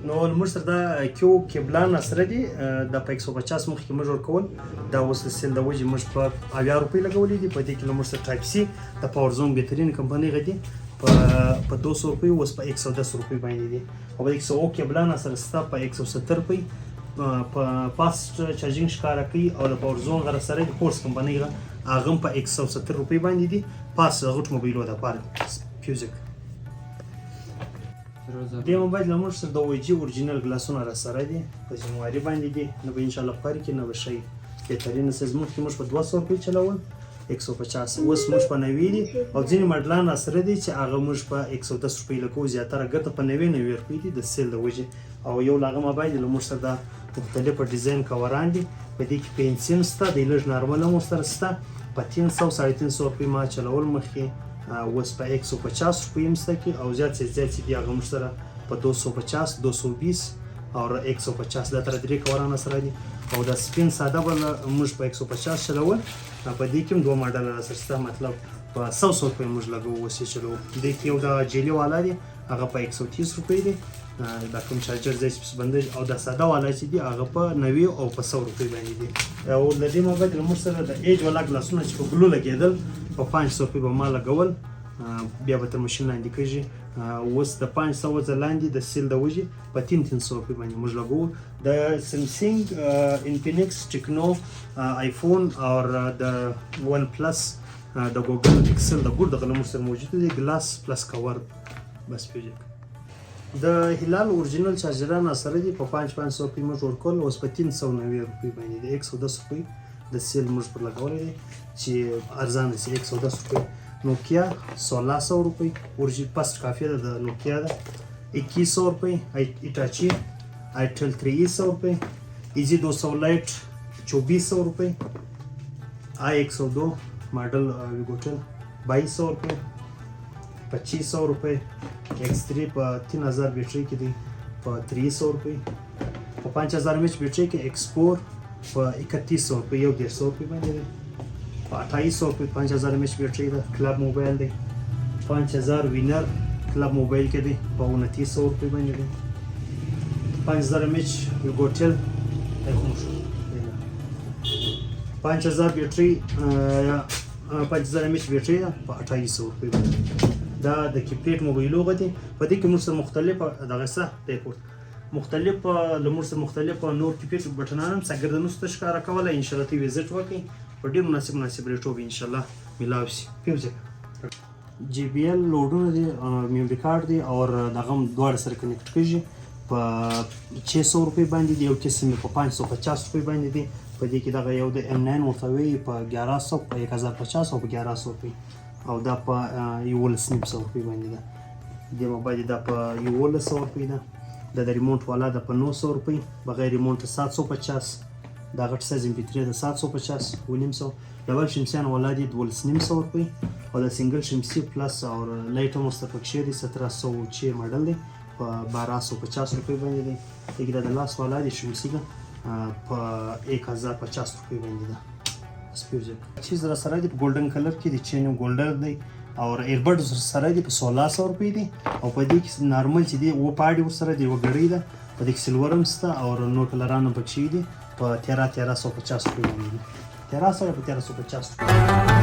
نو موږ سره دا کیو کیبلان سره دي د 150 مخکې موږ ورکول دا اوس د سیل د وجې موږ په 80 روپۍ لګولې دي په دې کې موږ سره ټایپ سی د پاور زون بهترین کمپنۍ غدي په 200 روپۍ اوس په 110 روپۍ باندې دي او د 100 کیبلان سره ستا په 170 روپۍ په فاست چارجینګ ښکارا کوي او د پاور زون غره سره د کورس کمپنۍ هغه په 170 روپۍ باندې دي پاس غټ موبایل د پاره فیوزیک د موبایل له موږ سره د وجې اورجینل ګلاسونه را سره دي په معیاری باندې دي نو به ان شاء الله فرق نه وشي بهترین سیز مخکې موږ په 200 روپۍ چلول 150 اوس موږ په 90 دي او ځینې ماډلان را سره دي چې هغه موږ په 110 روپۍ لکو زیاتره ګټه په 90 روپۍ دي د سیل د وجې او یو لاغه موبایل له موږ سره د مختلف ډیزاین کوران دي په دې کې پنسل ستا د لږ نارمل مو سره ستا په 300 350 روپۍ ما چلول مخکې اوس په 150 روپۍ مستکی او زیات دي هغه موږ سره په 250 220 او 150 دا تر درې کورانه سره دي او د سپین ساده بل موږ په 150 چلول په دې کې دوه ماډل را سره مطلب په 100 روپۍ موږ لګو وسې چلو د کې یو د جیلی والا دی هغه په 130 روپۍ دی دا کوم چارجر زې سپس بندج او د ساده والا چې دی هغه په 90 او په 100 روپۍ باندې دی او د دې موبایل موږ سره د ایج والا ګلاسونه چې په ګلو لګیدل په 500 روپۍ به ما لګول بیا به تر ماشین لاندې کېږي اوس د 500 لاندې د سیل د وجې په 300 روپۍ باندې موږ لګو د سامسنګ انفینکس ټیکنو آیفون او د ون پلس د ګوګل پکسل د ګور دغه موږ سره موجود دي ګلاس پلس کور بس پیږي د هلال اورجینل چارجران سره دي په 500 روپۍ موږ ورکول اوس په 390 روپۍ باندې د 110 روپۍ د سیل موږ پر لګولې دي چې ارزان دي 110 روپۍ نوکیا 1600 روپۍ اورجی پست کافی ده د نوکیا ده 2100 روپۍ ایټاچی آیټل 300 روپۍ ایزی 200 لایټ 2400 روپۍ آی 102 ماډل ویګوټل 2200 روپۍ 2500 روپۍ X3 په 3000 بیټرۍ کې دی په 300 روپۍ په 5000 mAh بیټرۍ کې X4 په 3100 روپۍ یو 150 روپۍ باندې دی 2800 روپۍ 5000 mAh بیټرۍ ده کلب موبایل دی 5000 وینر کلب موبایل کې دی په 2900 روپۍ باندې دی 5000 mAh ویګوټل 5000 بیټرۍ 5000 mAh بیټرۍ په 2800 روپۍ باندې دا د کیپیټ موبایلو غدي په دې کې موږ سره مختلف دغه څه دی مختلف لمر سره مختلف نور کیپیټ بټنان څنګه ست ښکارا کوله ان شاء الله تی وزټ وکي په ډیر مناسب ریټو به ان شاء الله ملاوي شي فیوزیک جی بی ایل لوډونه دي میموري کارت دی او دغه دوه سره کنیکټ کیږي په 600 روپۍ باندې دی او قسم په 550 روپۍ باندې دی په دې کې دغه یو د M9 متوي په 1100 په 1050 او په 1100 روپۍ او دا په 1100 روپۍ باندې ده د موبایل دا په 1100 روپۍ ده د ریموټ والا د په 900 روپۍ بغیر ریموټ 750 دا غټ سایز MP3 د 750 ونیمسو ډبل شمسیان والا دي 1200 روپۍ او د سنگل شمسی پلس او لایټ مستفکشي دي 1706 ماډل دی په 1250 روپۍ باندې دی دغه د لاس والا دي شمسی په 1050 روپۍ باندې ده سپیوزیک چیز را سره دی په ګولډن کلر کې دی چین ګولډر دی او ایربډ سره دی په 1600 روپۍ دی او په دې کې نارمل چې دی و پاډي ور سره دی وګړی ده په دې کې سلور هم ستا او نو کلرانو پکې دي په 1350 روپۍ باندې 1300 په 1350